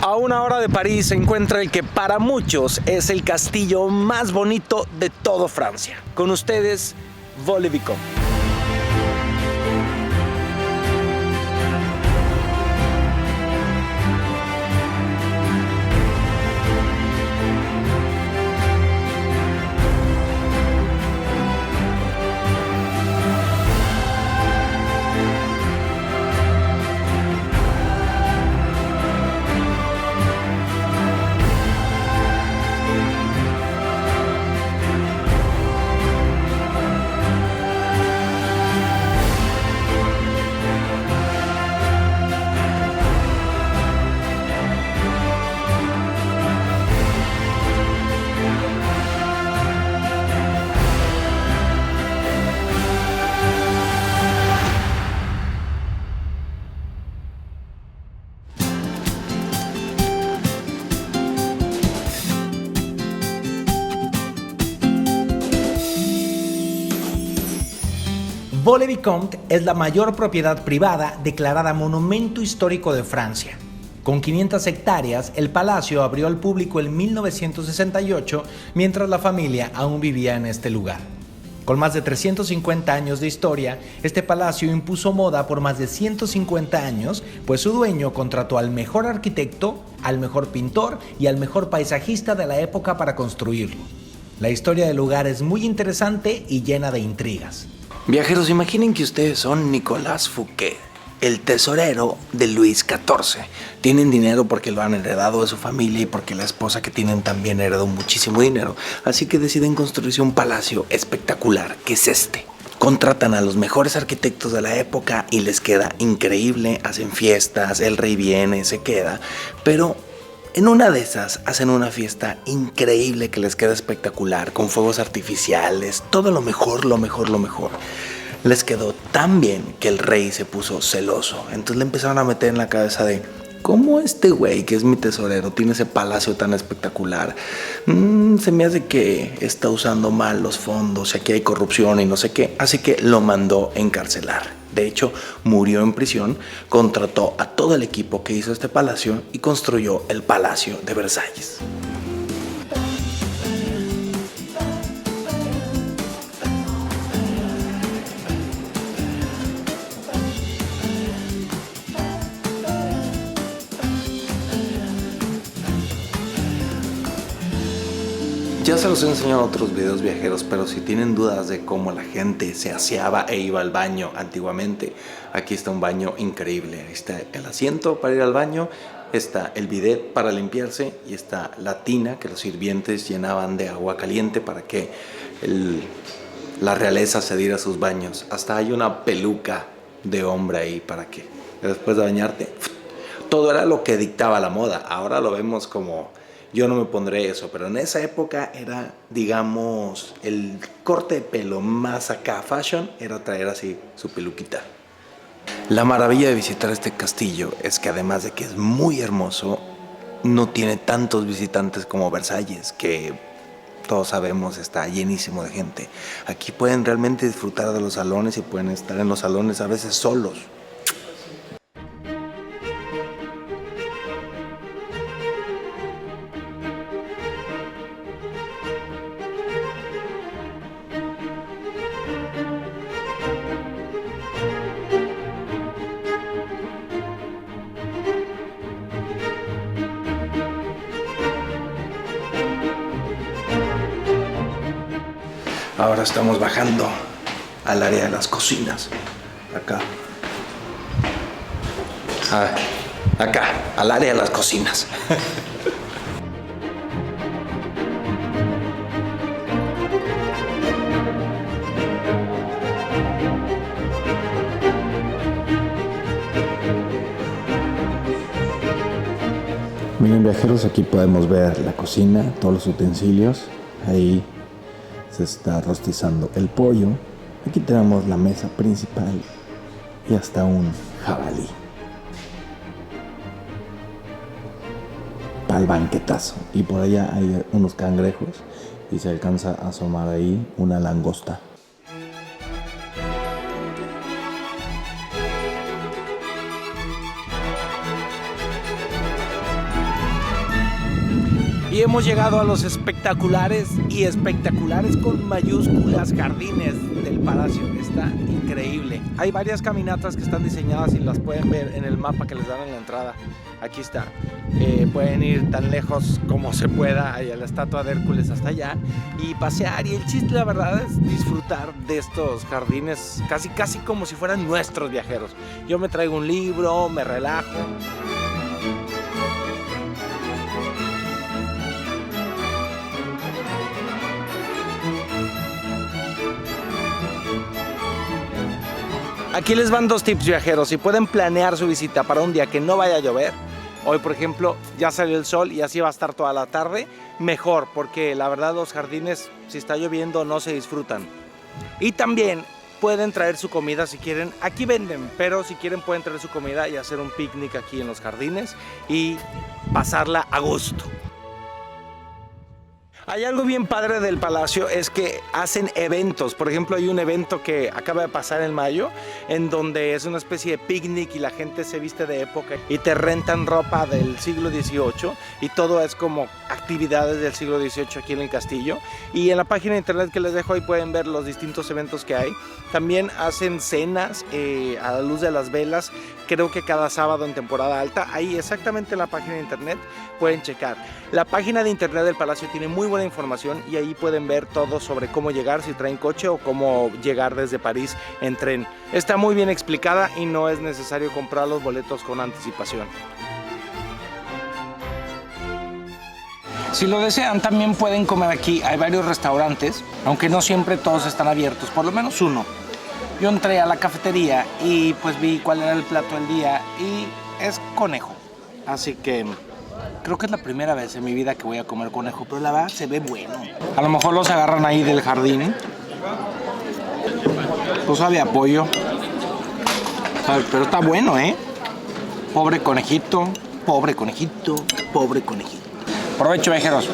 A una hora de París se encuentra el que para muchos es el castillo más bonito de todo Francia. Con ustedes, Vaux-le-Vicomte. Vaux-le-Vicomte es la mayor propiedad privada declarada Monumento Histórico de Francia. Con 500 hectáreas, el palacio abrió al público en 1968, mientras la familia aún vivía en este lugar. Con más de 350 años de historia, este palacio impuso moda por más de 150 años, pues su dueño contrató al mejor arquitecto, al mejor pintor y al mejor paisajista de la época para construirlo. La historia del lugar es muy interesante y llena de intrigas. Viajeros, imaginen que ustedes son Nicolas Fouquet, el tesorero de Luis XIV. Tienen dinero porque lo han heredado de su familia y porque la esposa que tienen también heredó muchísimo dinero. Así que deciden construirse un palacio espectacular, que es este. Contratan a los mejores arquitectos de la época y les queda increíble, hacen fiestas, el rey viene, se queda, pero en una de esas hacen una fiesta increíble que les queda espectacular, con fuegos artificiales, todo lo mejor, lo mejor, lo mejor. Les quedó tan bien que el rey se puso celoso. Entonces le empezaron a meter en la cabeza de ¿cómo este güey, que es mi tesorero, tiene ese palacio tan espectacular? Se me hace que está usando mal los fondos y aquí hay corrupción y no sé qué. Así que lo mandó encarcelar. De hecho, murió en prisión, contrató a todo el equipo que hizo este palacio y construyó el Palacio de Versalles. Ya se los he enseñado en otros videos, viajeros, pero si tienen dudas de cómo la gente se aseaba e iba al baño antiguamente, aquí está un baño increíble. Ahí está el asiento para ir al baño, está el bidet para limpiarse y está la tina que los sirvientes llenaban de agua caliente para que la realeza se diera sus baños. Hasta hay una peluca de hombre ahí para que después de bañarte, todo era lo que dictaba la moda. Ahora lo vemos como... Yo no me pondré eso, pero en esa época era, digamos, el corte de pelo más acá fashion, era traer así su peluquita. La maravilla de visitar este castillo es que además de que es muy hermoso, no tiene tantos visitantes como Versalles, que todos sabemos está llenísimo de gente. Aquí pueden realmente disfrutar de los salones y pueden estar en los salones a veces solos. Ahora estamos bajando al área de las cocinas. Acá. Acá, al área de las cocinas. Miren, viajeros, aquí podemos ver la cocina, todos los utensilios. Ahí se está rostizando el pollo. Aquí tenemos la mesa principal y hasta un jabalí para el banquetazo. Y por allá hay unos cangrejos y se alcanza a asomar ahí una langosta. Y hemos llegado a los espectaculares y espectaculares con mayúsculas jardines del palacio. Está increíble. Hay varias caminatas que están diseñadas y las pueden ver en el mapa que les dan en la entrada. Aquí está. Pueden ir tan lejos como se pueda, a la estatua de Hércules hasta allá, y pasear. Y el chiste, la verdad, es disfrutar de estos jardines casi como si fueran nuestros viajeros. Yo me traigo un libro, me relajo. Aquí les van 2 tips viajeros. Si pueden planear su visita para un día que no vaya a llover, hoy por ejemplo ya salió el sol y así va a estar toda la tarde, mejor, porque la verdad los jardines, si está lloviendo, no se disfrutan. Y también pueden traer su comida si quieren. Aquí venden, pero si quieren pueden traer su comida y hacer un picnic aquí en los jardines y pasarla a gusto. Hay algo bien padre del palacio, es que hacen eventos. Por ejemplo, hay un evento que acaba de pasar en mayo, en donde es una especie de picnic y la gente se viste de época y te rentan ropa del siglo XVIII y todo es como actividades del siglo XVIII aquí en el castillo. Y en la página de internet que les dejo ahí pueden ver los distintos eventos que hay. También hacen cenas a la luz de las velas, creo que cada sábado en temporada alta. Ahí exactamente en la página de internet pueden checar. La página de internet del palacio tiene muy buena información y ahí pueden ver todo sobre cómo llegar si traen coche o cómo llegar desde París en tren. Está muy bien explicada y no es necesario comprar los boletos con anticipación. Si lo desean, también pueden comer aquí. Hay varios restaurantes, aunque no siempre todos están abiertos, por lo menos uno. Yo entré a la cafetería y pues vi cuál era el plato del día y es conejo. Así que creo que es la primera vez en mi vida que voy a comer conejo, pero la verdad se ve bueno. A lo mejor los agarran ahí del jardín. Pues sabe a pollo. Pero está bueno, ¿eh? Pobre conejito, pobre conejito, pobre conejito. Provecho, viajeros.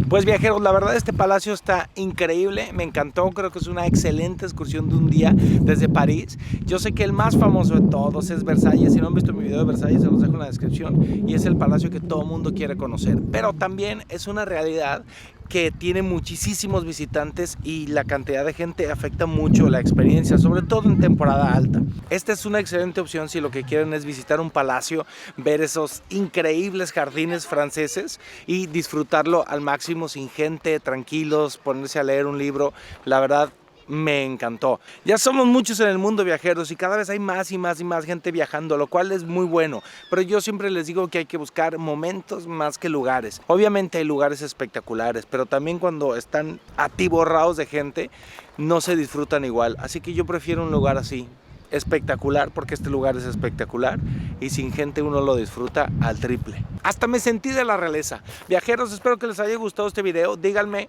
Pues viajeros, la verdad este palacio está increíble, me encantó, creo que es una excelente excursión de un día desde París. Yo sé que el más famoso de todos es Versalles, si no han visto mi video de Versalles se los dejo en la descripción, y es el palacio que todo el mundo quiere conocer, pero también es una realidad que tiene muchísimos visitantes y la cantidad de gente afecta mucho la experiencia, sobre todo en temporada alta. Esta es una excelente opción si lo que quieren es visitar un palacio, ver esos increíbles jardines franceses y disfrutarlo al máximo sin gente, tranquilos, ponerse a leer un libro. La verdad, me encantó. Ya somos muchos en el mundo viajeros y cada vez hay más y más y más gente viajando, lo cual es muy bueno, pero yo siempre les digo que hay que buscar momentos más que lugares. Obviamente hay lugares espectaculares, pero también cuando están atiborrados de gente no se disfrutan igual, así que yo prefiero un lugar así, espectacular, porque este lugar es espectacular y sin gente uno lo disfruta al triple. Hasta me sentí de la realeza. Viajeros, espero que les haya gustado este video. Díganme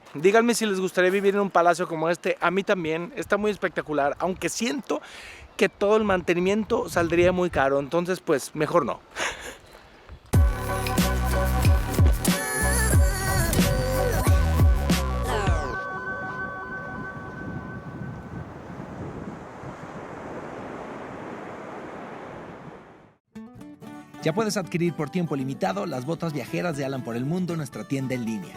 si les gustaría vivir en un palacio como este. A mí también, está muy espectacular, aunque siento que todo el mantenimiento saldría muy caro, entonces pues mejor no. Ya puedes adquirir por tiempo limitado las botas viajeras de Alan por el Mundo en nuestra tienda en línea.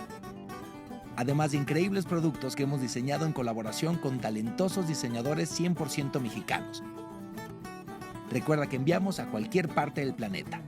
Además de increíbles productos que hemos diseñado en colaboración con talentosos diseñadores 100% mexicanos. Recuerda que enviamos a cualquier parte del planeta.